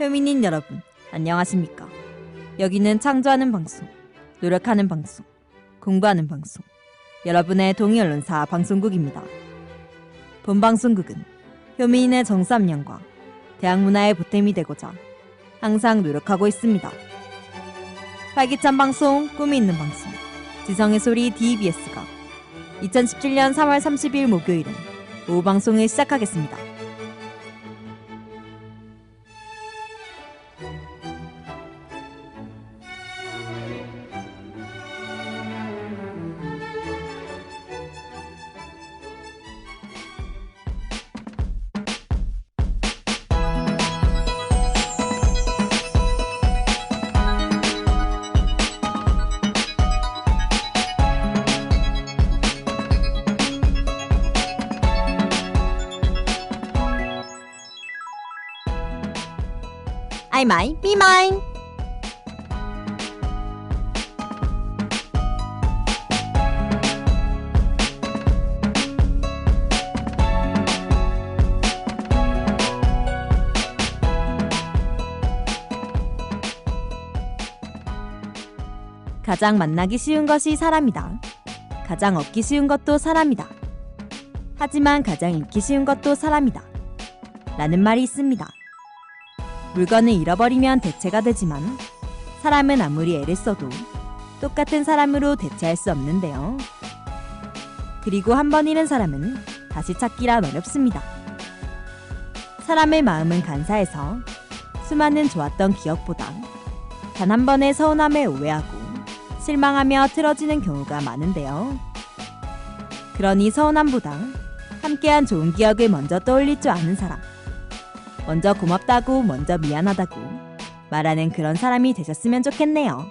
효민인 여러분, 안녕하십니까? 여기는 창조하는 방송, 노력하는 방송, 공부하는 방송, 여러분의 동의언론사 방송국입니다. 본 방송국은 효민인의 정삼년과 대학문화의 보탬이 되고자 항상 노력하고 있습니다. 활기찬 방송, 꿈이 있는 방송, 지성의 소리 DBS가 2017년 3월 30일 목요일은 오후 방송을 시작하겠습니다. I might be mine. 가장 만나기 쉬운 것이 사람이다. 가장 얻기 쉬운 것도 사람이다. 하지만 가장 잃기 쉬운 것도 사람이다. 라는 말이 있습니다. 물건을 잃어버리면 대체가 되지만 사람은 아무리 애를 써도 똑같은 사람으로 대체할 수 없는데요. 그리고 한 번 잃은 사람은 다시 찾기란 어렵습니다. 사람의 마음은 간사해서 수많은 좋았던 기억보다 단 한 번의 서운함에 오해하고 실망하며 틀어지는 경우가 많은데요. 그러니 서운함보다 함께한 좋은 기억을 먼저 떠올릴 줄 아는 사람, 먼저 고맙다고, 먼저 미안하다고 말하는 그런 사람이 되셨으면 좋겠네요.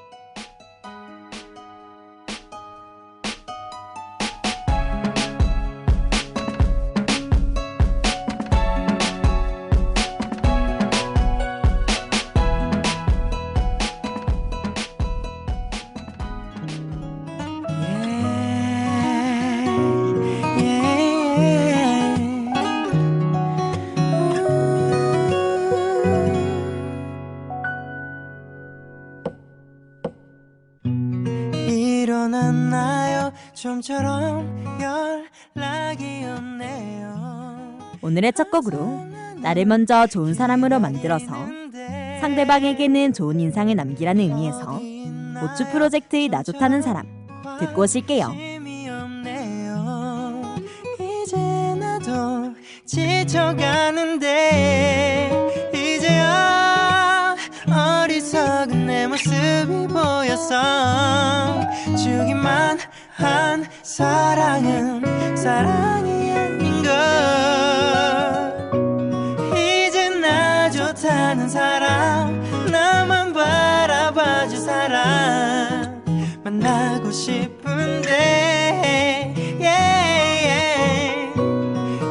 일어났나요? 좀처럼 연락이 없네요. 오늘의 첫 곡으로 나를 먼저 좋은 사람으로 만들어서 상대방에게는 좋은 인상을 남기라는 의미에서 모추 프로젝트의 나 좋다는 사람 듣고 오실게요. 이제 나도 지쳐가는데 이제야 어리석은 내 모습이 보였어. 주기만 한 사랑은 사랑이 아닌 걸. 이제 나 좋다는 사람, 나만 바라봐줄 사람 만나고 싶은데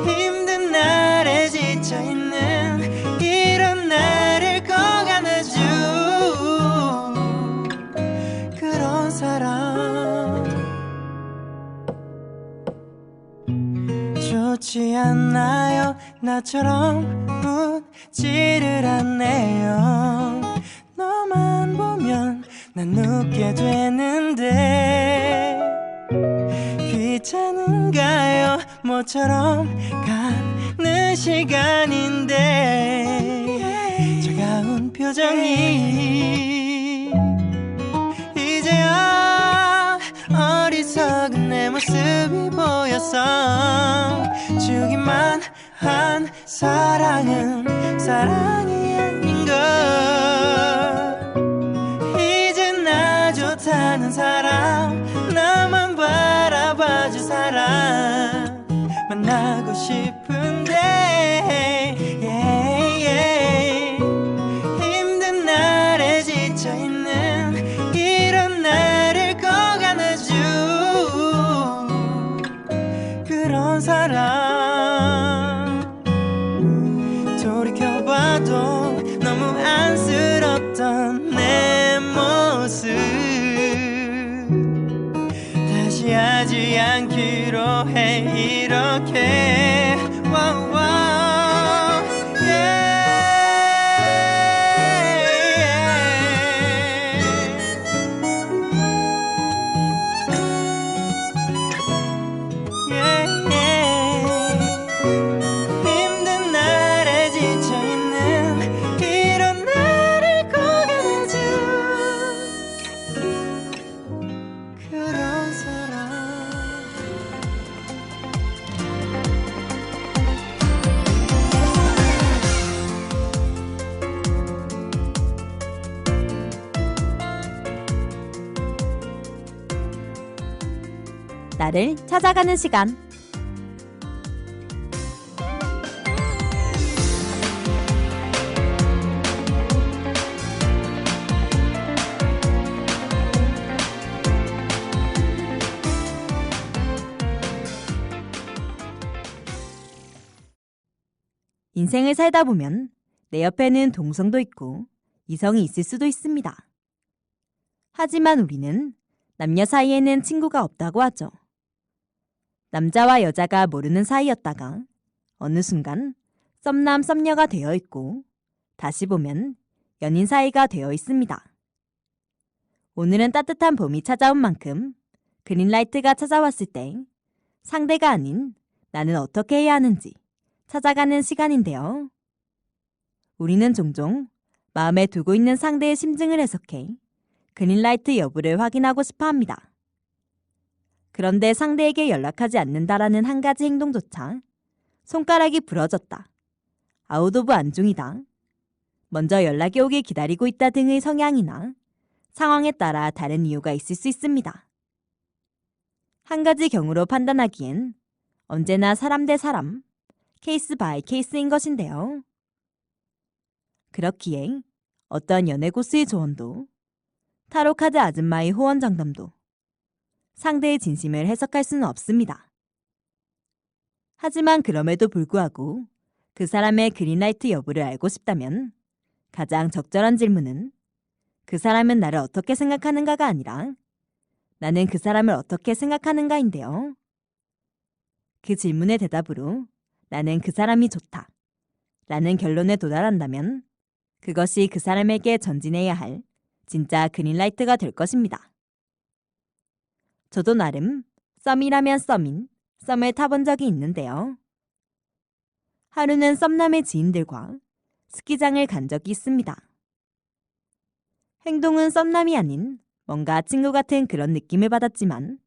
힘든 날에 지쳐있는 이런 나를 꼭 안아줘. 그런 사람 좋지 않나요? 나처럼 웃지를 않네요. 너만 보면 난 웃게 되는데 귀찮은가요? 모처럼 가는 시간인데 차가운 표정이 이제야 어리석은 내 모습이 보였어. 주기만 한 사랑은 사랑이 아닌 걸. 이제 나 좋다는 사람, 나만 바라봐줄 사람 만나고 싶은데 힘든 날에 지쳐있는 이런 나를 꼭 안아줘. 그런 사람 돌이켜봐도 너무 안쓰럽던 내 모습 다시 하지 않기로 해. 이렇게 wow. 나를 찾아가는 시간. 인생을 살다 보면 내 옆에는 동성도 있고 이성이 있을 수도 있습니다. 하지만 우리는 남녀 사이에는 친구가 없다고 하죠. 남자와 여자가 모르는 사이였다가 어느 순간 썸남 썸녀가 되어 있고 다시 보면 연인 사이가 되어 있습니다. 오늘은 따뜻한 봄이 찾아온 만큼 그린라이트가 찾아왔을 때 상대가 아닌 나는 어떻게 해야 하는지 찾아가는 시간인데요. 우리는 종종 마음에 두고 있는 상대의 심증을 해석해 그린라이트 여부를 확인하고 싶어 합니다. 그런데 상대에게 연락하지 않는다라는 한 가지 행동조차 손가락이 부러졌다, 아웃 오브 안중이다, 먼저 연락이 오길 기다리고 있다 등의 성향이나 상황에 따라 다른 이유가 있을 수 있습니다. 한 가지 경우로 판단하기엔 언제나 사람 대 사람, 케이스 바이 케이스인 것인데요. 그렇기에 어떤 연애 고수의 조언도, 타로카드 아줌마의 호언장담도 상대의 진심을 해석할 수는 없습니다. 하지만 그럼에도 불구하고 그 사람의 그린라이트 여부를 알고 싶다면 가장 적절한 질문은 그 사람은 나를 어떻게 생각하는가가 아니라 나는 그 사람을 어떻게 생각하는가인데요. 그 질문의 대답으로 나는 그 사람이 좋다 라는 결론에 도달한다면 그것이 그 사람에게 전진해야 할 진짜 그린라이트가 될 것입니다. 저도 나름 썸이라면 썸인 썸을 타본 적이 있는데요. 하루는 썸남의 지인들과 스키장을 간 적이 있습니다. 행동은 썸남이 아닌 뭔가 친구 같은 그런 느낌을 받았지만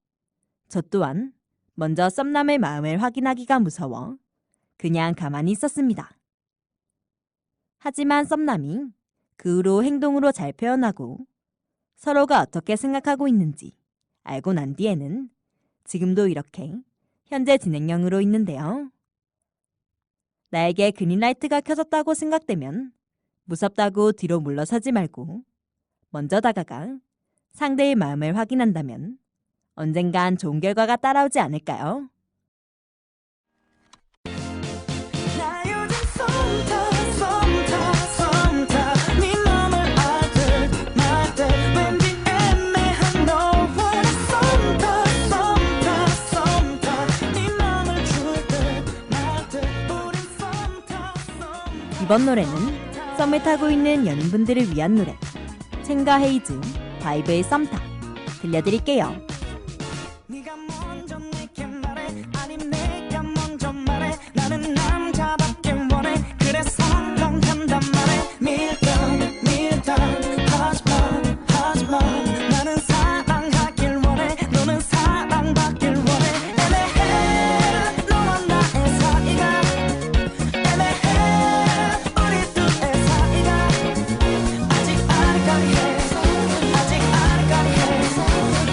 저 또한 먼저 썸남의 마음을 확인하기가 무서워 그냥 가만히 있었습니다. 하지만 썸남이 그 후로 행동으로 잘 표현하고 서로가 어떻게 생각하고 있는지 알고 난 뒤에는 지금도 이렇게 현재 진행형으로 있는데요. 나에게 그린라이트가 켜졌다고 생각되면 무섭다고 뒤로 물러서지 말고 먼저 다가가 상대의 마음을 확인한다면 언젠간 좋은 결과가 따라오지 않을까요? 나 요즘 썸타 네 맘을 알듯 말듯 왠지 애매한 너와 썸타 네 맘을 줄듯 말듯 우린 썸타. 이번 노래는 썸을 타고 있는 연인분들을 위한 노래, 첸과 헤이즈, 바이브의 썸타 들려드릴게요. 네가 먼저 내게 말해 아님 내가 먼저 말해 나는 남자답게 원해 그래서 넌한단 말해 밀당 하지마 나는 사랑하길 원해 너는 사랑받길 원해 애매해 너와 나의 사이가 애매해 우리 둘의 사이가 아직 아리까리해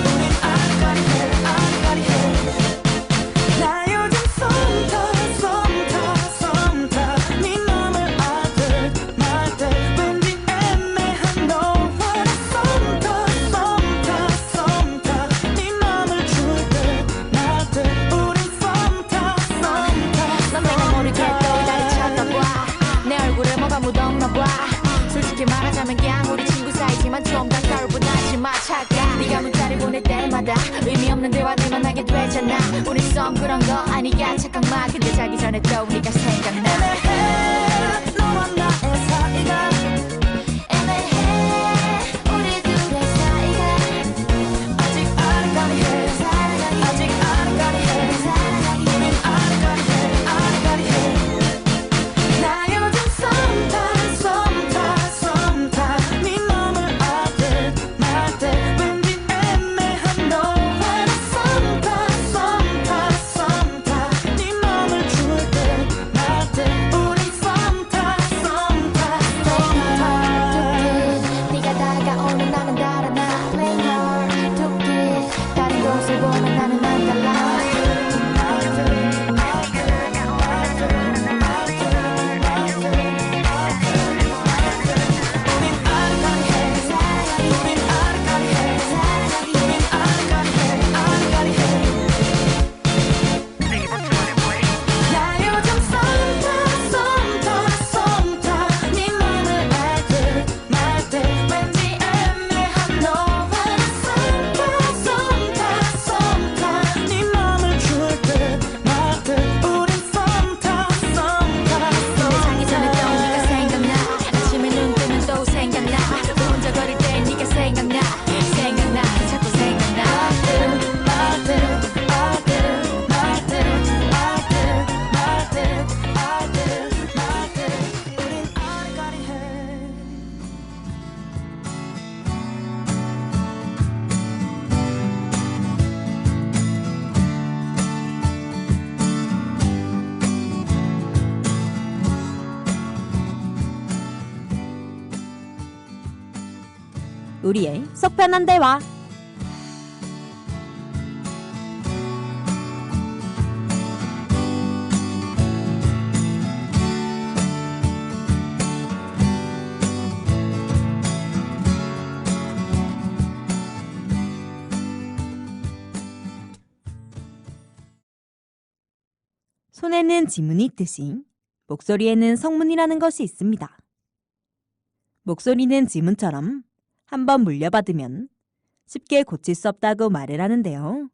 우린 아리까리해 나 요즘 썸타 네 맘을 알듯 말듯 왠지 애매한 너와 썸타 네 맘을 줄듯 말듯 우린 썸타. 넌 내가 모르게 또 날 쳐다봐 내 얼굴에 뭐가 묻었나 봐 솔직히 말하자면 그냥 우리 친구 사이지만 좀 가까울 하지 마 차가 네가 문자를 보낼 때마다 의미 없는 대화들만 하게 되잖아 우리 썸 그런 거 아니야 착각마 근데 자기 전에 떠오르니까 생각나 애매해 너와 나의 사이가 애매해 우리 둘의 사이가 아직 아리까리해 우린 아리까리해 나 요즘 썸타 네 맘을 알듯 말듯 왠지 애매한 너와 썸타 네 맘을 줄듯 우리의 속 편한 대화. 손에는 지문이 있듯이 목소리에는 성문이라는 것이 있습니다. 목소리는 지문처럼 한번 물려받으면 쉽게 고칠 수 없다고 말을 하는데요.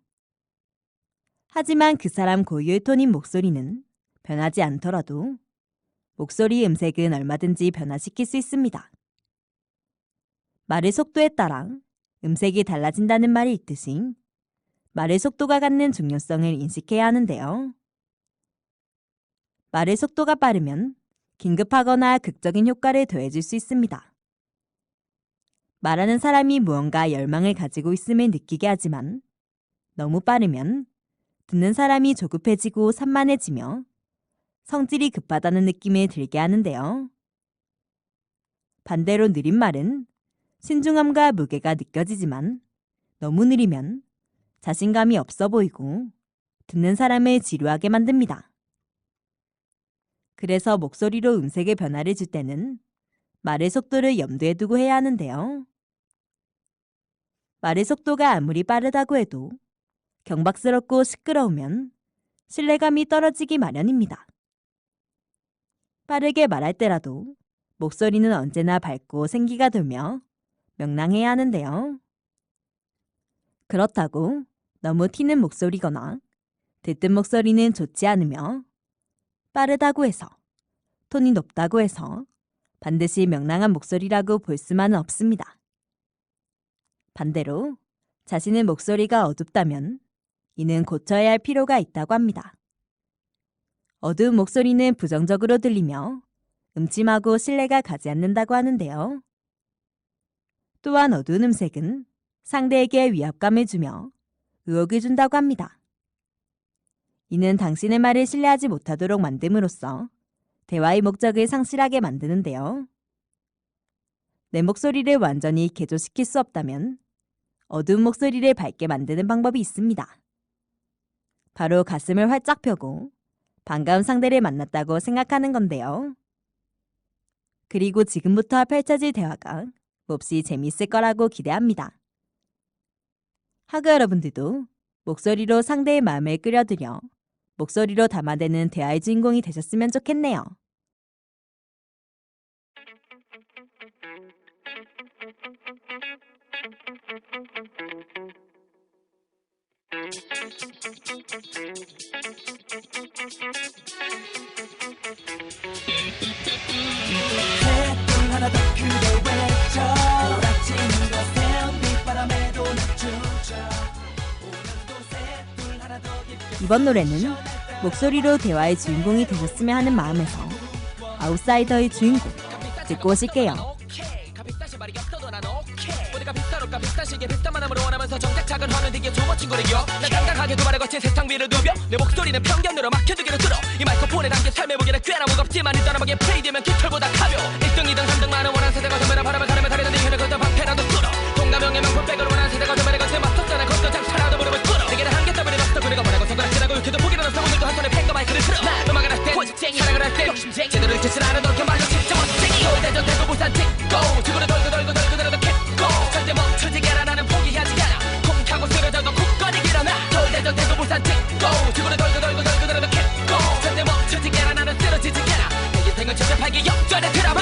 하지만 그 사람 고유의 톤인 목소리는 변하지 않더라도 목소리 음색은 얼마든지 변화시킬 수 있습니다. 말의 속도에 따라 음색이 달라진다는 말이 있듯이 말의 속도가 갖는 중요성을 인식해야 하는데요. 말의 속도가 빠르면 긴급하거나 극적인 효과를 더해줄 수 있습니다. 말하는 사람이 무언가 열망을 가지고 있음을 느끼게 하지만 너무 빠르면 듣는 사람이 조급해지고 산만해지며 성질이 급하다는 느낌을 들게 하는데요. 반대로 느린 말은 신중함과 무게가 느껴지지만 너무 느리면 자신감이 없어 보이고 듣는 사람을 지루하게 만듭니다. 그래서 목소리로 음색의 변화를 줄 때는 말의 속도를 염두에 두고 해야 하는데요. 말의 속도가 아무리 빠르다고 해도 경박스럽고 시끄러우면 신뢰감이 떨어지기 마련입니다. 빠르게 말할 때라도 목소리는 언제나 밝고 생기가 돌며 명랑해야 하는데요. 그렇다고 너무 튀는 목소리거나 듣던 목소리는 좋지 않으며 빠르다고 해서 톤이 높다고 해서 반드시 명랑한 목소리라고 볼 수만은 없습니다. 반대로 자신의 목소리가 어둡다면 이는 고쳐야 할 필요가 있다고 합니다. 어두운 목소리는 부정적으로 들리며 음침하고 신뢰가 가지 않는다고 하는데요. 또한 어두운 음색은 상대에게 위압감을 주며 의혹을 준다고 합니다. 이는 당신의 말을 신뢰하지 못하도록 만듦으로써 대화의 목적을 상실하게 만드는데요. 내 목소리를 완전히 개조시킬 수 없다면 어두운 목소리를 밝게 만드는 방법이 있습니다. 바로 가슴을 활짝 펴고 반가운 상대를 만났다고 생각하는 건데요. 그리고 지금부터 펼쳐질 대화가 몹시 재미있을 거라고 기대합니다. 하그 여러분들도 목소리로 상대의 마음을 끌어들여 목소리로 담아내는 대화의 주인공이 되셨으면 좋겠네요. 셋둘 하나 더 그대 외쳐 몰아치는 것에 빗바람에도 낮추자 오늘도 셋둘 하나 더 이번 노래는 목소리로 대화의 주인공이 되셨으면 하는 마음에서 아웃사이더의 주인공 듣고 오실게요. 모두가 비슷하니까 비슷한 시기에 비슷한 만남으로 원하면서 정작 작은 화면 되게 좋은 친구를요. 난 당당하게 두 발에 거친 세상 위를 누벼 내 목소리는 편견으로 막혀두기로 들어 이 마이크폰에 담긴 삶의 무게는 꽤나 무겁지만 이 떠나보기에 플레이되면 깃털보다 가벼워 1등 2등 3등만은 원하는 세대가 덤벼라 바람을 가르며 다리는 네 혀를 걷다 방패라도 뚫어 동가명의 명품백을 원하는 세대가 덤벼라 거치에 맞섰잖아 걷던 장차라도 무릎을 꿇어 내게는 한개 더블이 맞서 그리고 보내고 손가락질하고 이렇게도 보기는 없어 오늘도 한 손에 펜과 마이크를 틀어 음악을 할때 고집쟁이 사랑을 할때 욕심쟁이 제대로 익히진 않아 너렇게 말로 진짜 멋쟁이 돌대전 대고 부산 찍고 지구를 돌고 돌고 돌고 돌아도 캣고 절대 멈추지 않아 나는 포기하지 않아 콩하고 쓰러져도 굳건히 일어나 돌대전 대고 부산 찍고 지구를 돌고 돌고 돌고 돌아도 캣고 절대 멈추지 않아 나는 쓰러지지 않아 내 인생은 천천팔기 역전의 드라마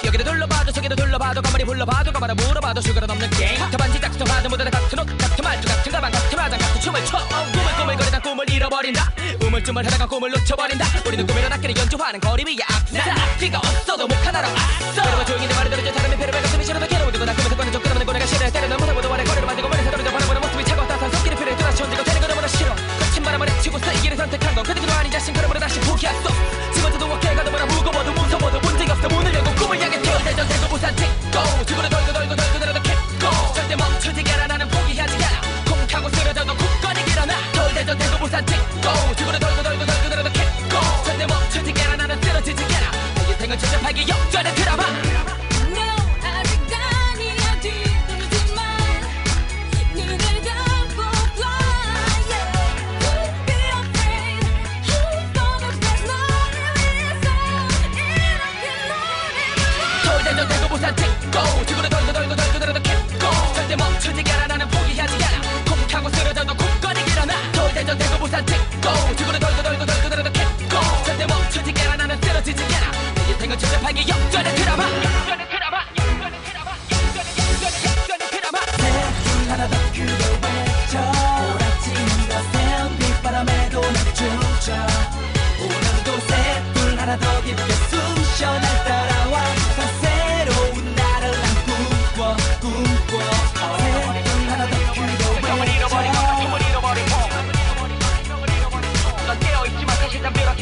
여기를 둘러봐도 저기를 둘러봐도 가만히 불러봐도 가만히 물어봐도 슈그러 넘는 게임 다반지 짝퉁 하든 무대는 같은 옷 같은 말투 같은 가방 같은 화장 같은 춤을 춰 꾸물꾸물거리다 꿈을 잃어버린다 우물쭈물 하다가 꿈을 놓쳐버린다 우리는 꿈이란 악기를 연주하는 거리 위에 앞서 앞뒤가 없어도 목 하나로 앞서 그러고 조용히 내 말을 들어줘 사람이 배를 가슴이 싫어도 괴로워 두고 나 꿈에서 꺼낸 적 끊어내고 내가 싫어해 때려 너무 못하고 원해 거리를 만들고 머리 사람이 바라보는 모습이 차가워 따뜻한 손길이 필요해 또다시 던지고 되는 거 너무나 싫어 거친 바람을 헤치고서 이 길을 선택한 건 그대로 아닌 자신 그러므로 다시 포기할 수 없어 지금도 어깨가 너무나 무거워도 무서워도 문제가 없어 문을 열고 꿈을 향해 뛰어 대전 대고 부산 찍고 지구를 돌고 돌고 돌고 돌아도 캣고 절대 멈추지 않아 나는 포기하지 않아 콩하고 쓰러져도 굳건히 일어나 돌대전 대고 부산 찍고 지구를 돌고 돌고 돌고 돌아도 캣고 절대 멈추지 않아 나는 쓰러지지 않아 내 인생은 천천팔기 역전의 드라마 No, 아직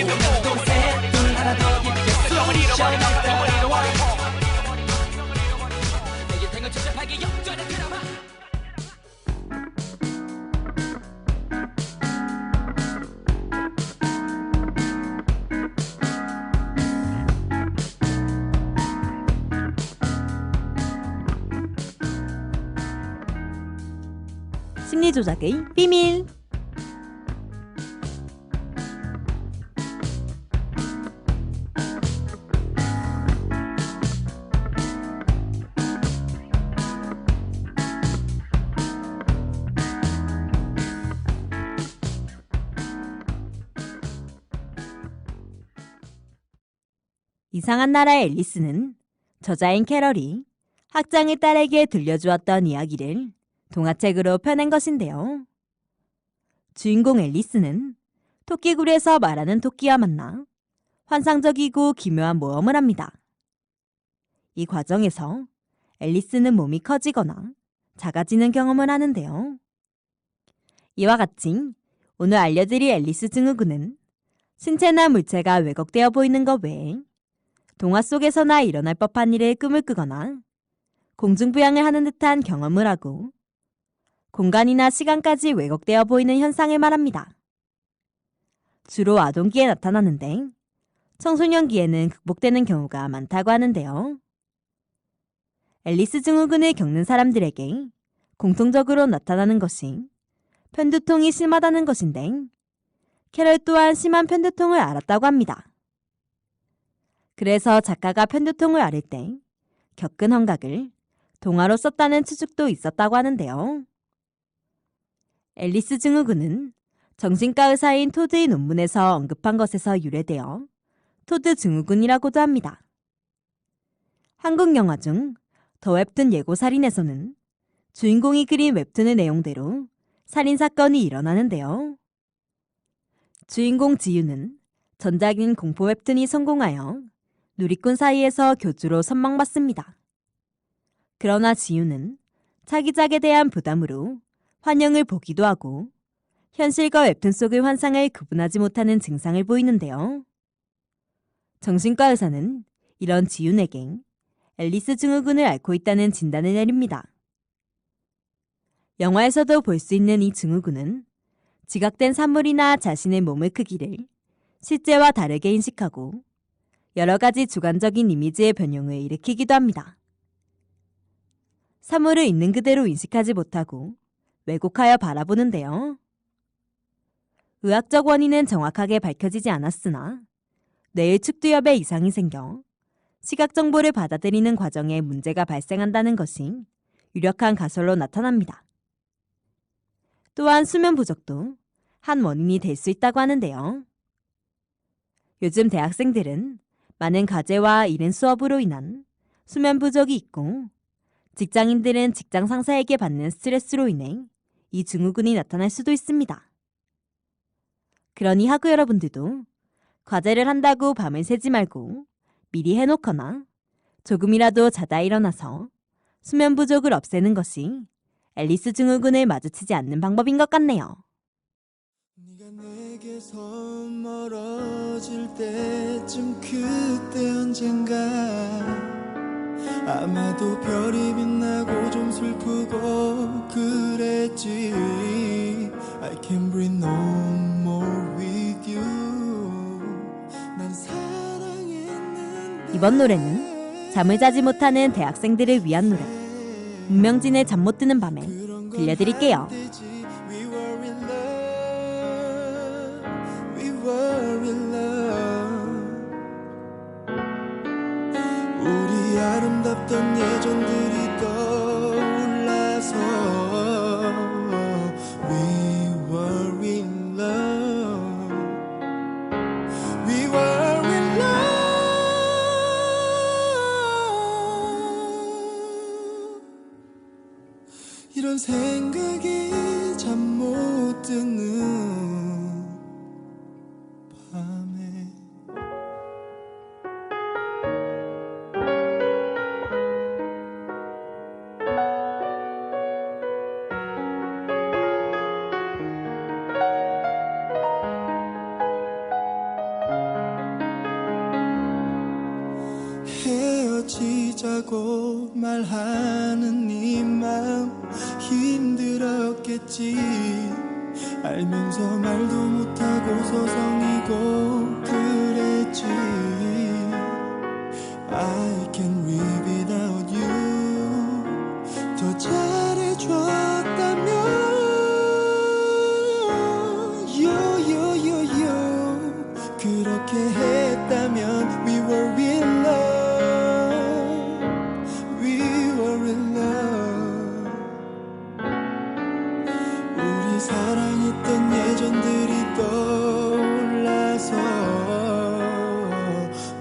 오늘도 셋둘 하나 더 깊게 수영을 잃어버린 숨 남자 영원히 쉬었다 잃어버린 내 인생은 복잡하게 역전의 드라마 심리 조작의 비밀. 이상한 나라의 앨리스는 저자인 캐럴이 학장의 딸에게 들려주었던 이야기를 동화책으로 펴낸 것인데요. 주인공 앨리스는 토끼굴에서 말하는 토끼와 만나 환상적이고 기묘한 모험을 합니다. 이 과정에서 앨리스는 몸이 커지거나 작아지는 경험을 하는데요. 이와 같이 오늘 알려드릴 앨리스 증후군은 신체나 물체가 왜곡되어 보이는 것 외에 동화 속에서나 일어날 법한 일에 꿈을 꾸거나 공중부양을 하는 듯한 경험을 하고 공간이나 시간까지 왜곡되어 보이는 현상을 말합니다. 주로 아동기에 나타나는데 청소년기에는 극복되는 경우가 많다고 하는데요. 앨리스 증후군을 겪는 사람들에게 공통적으로 나타나는 것이 편두통이 심하다는 것인데 캐럴 또한 심한 편두통을 앓았다고 합니다. 그래서 작가가 편두통을 앓을 때 겪은 환각을 동화로 썼다는 추측도 있었다고 하는데요. 앨리스 증후군은 정신과 의사인 토드의 논문에서 언급한 것에서 유래되어 토드 증후군이라고도 합니다. 한국 영화 중 더 웹툰 예고살인에서는 주인공이 그린 웹툰의 내용대로 살인사건이 일어나는데요. 주인공 지유는 전작인 공포 웹툰이 성공하여 누리꾼 사이에서 교주로 선망받습니다. 그러나 지유는 차기작에 대한 부담으로 환영을 보기도 하고 현실과 웹툰 속의 환상을 구분하지 못하는 증상을 보이는데요. 정신과 의사는 이런 지윤에게 앨리스 증후군을 앓고 있다는 진단을 내립니다. 영화에서도 볼 수 있는 이 증후군은 지각된 사물이나 자신의 몸의 크기를 실제와 다르게 인식하고 여러 가지 주관적인 이미지의 변형을 일으키기도 합니다. 사물을 있는 그대로 인식하지 못하고 왜곡하여 바라보는데요. 의학적 원인은 정확하게 밝혀지지 않았으나 뇌의 축두엽에 이상이 생겨 시각 정보를 받아들이는 과정에 문제가 발생한다는 것이 유력한 가설로 나타납니다. 또한 수면 부족도 한 원인이 될 수 있다고 하는데요. 요즘 대학생들은 많은 과제와 이른 수업으로 인한 수면 부족이 있고 직장인들은 직장 상사에게 받는 스트레스로 인해 이 증후군이 나타날 수도 있습니다. 그러니 학우 여러분들도 과제를 한다고 밤을 새지 말고 미리 해놓거나 조금이라도 자다 일어나서 수면 부족을 없애는 것이 앨리스 증후군을 마주치지 않는 방법인 것 같네요. 네가 내게서 멀어질 때쯤 그때 언젠가 아마도 별이 빛나고 좀 슬프고 그랬지 I can't breathe no more with you 난 사랑했는데 이번 노래는 잠을 자지 못하는 대학생들을 위한 노래 문명진의 잠 못 드는 밤에 들려드릴게요. We were in love We were in love 우리 아름답던 예전들이 떠올라서 We were in love We were in love 이런 생각이 잠 못 드는 밤에 보자고 말하는 네 마음 힘들었겠지. 알면서 말도 못하고 서성이고 그랬지. I can't live without you. 더 잘해줬다면 그렇게 했다면 We were in love. We were in love. 우리 사랑했던 예전들이 떠올라서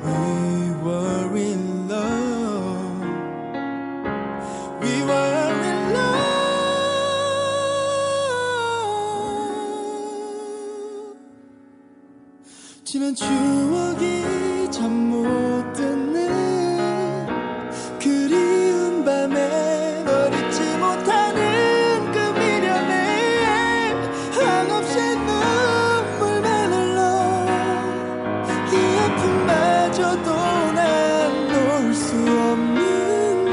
We were in love. We were in love. 지난 추억이 잠 못 드는 그리운 밤에 널 잊지 못하는 그 미련에 한없이 눈물만 흘러 이 아픔마저도 난 놓을 수 없는 일.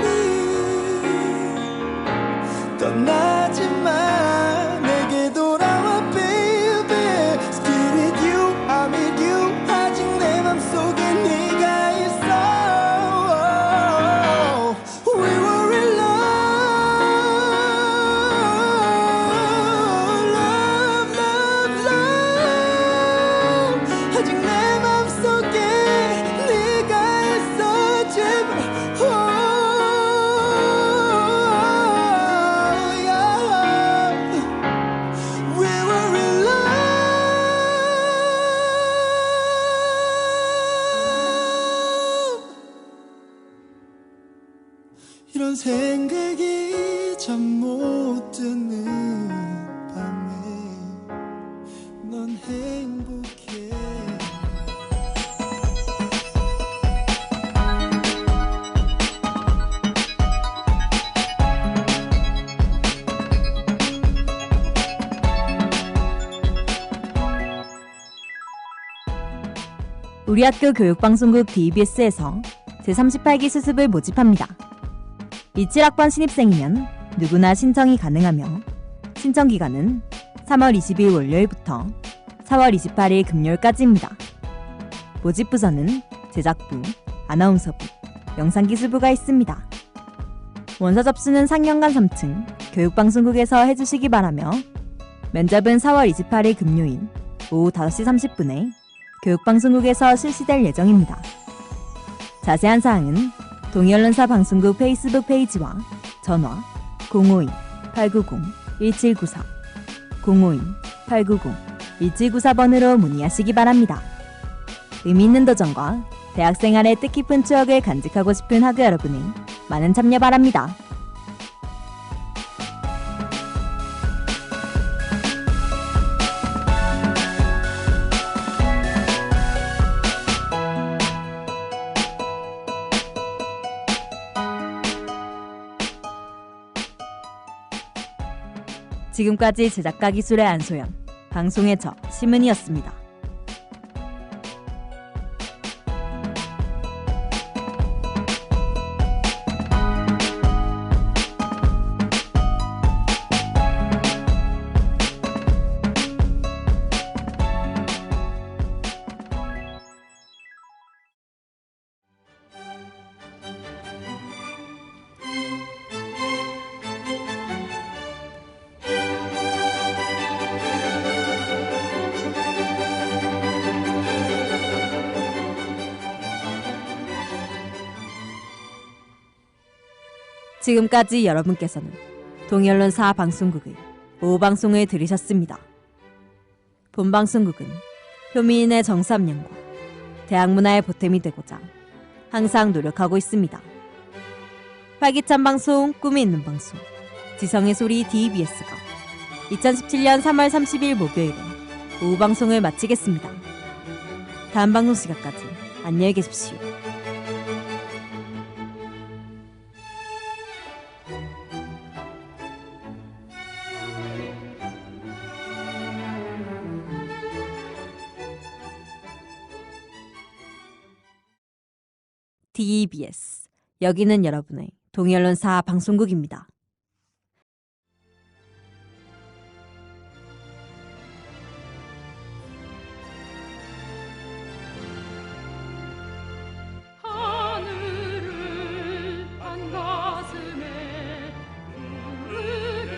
떠나지 마 내게 돌아와 baby. Still with you I'm with you. 아직 내 맘속에 네가 있어. We were in love, love, love, love. 아직 내 맘속에 네가 있어 제발. Yeah. We were in love. 이런 생각이 잠 못 드는 밤에 넌 행복해. 우리 학교 교육방송국 DBS에서 제38기 수습을 모집합니다. 27학번 신입생이면 누구나 신청이 가능하며 신청 기간은 3월 20일 월요일부터 4월 28일 금요일까지입니다. 모집 부서는 제작부, 아나운서부, 영상기술부가 있습니다. 원서 접수는 상영관 3층 교육방송국에서 해주시기 바라며 면접은 4월 28일 금요일 오후 5시 30분에 교육방송국에서 실시될 예정입니다. 자세한 사항은 동해언론사 방송국 페이스북 페이지와 전화 052-890-1794, 052-890-1794번으로 문의하시기 바랍니다. 의미 있는 도전과 대학생활의 뜻깊은 추억을 간직하고 싶은 학우 여러분의 많은 참여 바랍니다. 지금까지 제작가 기술의 안소연, 방송의 저 심은이었습니다. 지금까지 여러분께서는 동해언론사 방송국의 오후방송을 들으셨습니다. 본방송국은 효민의 정삼년과 대학문화의 보탬이 되고자 항상 노력하고 있습니다. 활기찬 방송, 꿈이 있는 방송, 지성의 소리 DBS가 2017년 3월 30일 목요일에 오후방송을 마치겠습니다. 다음 방송 시간까지 안녕히 계십시오. DBS 여기는 여러분의 동해언론사 방송국입니다. 하늘을 한 가슴에 흐르게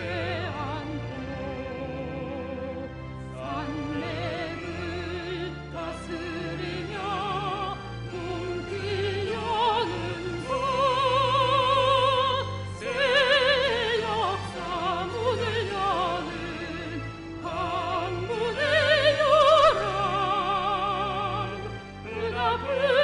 안고 산맥을 다스리며 꿈길 여는 곳 새 역사 문을 여는 방문의 요람 그 앞을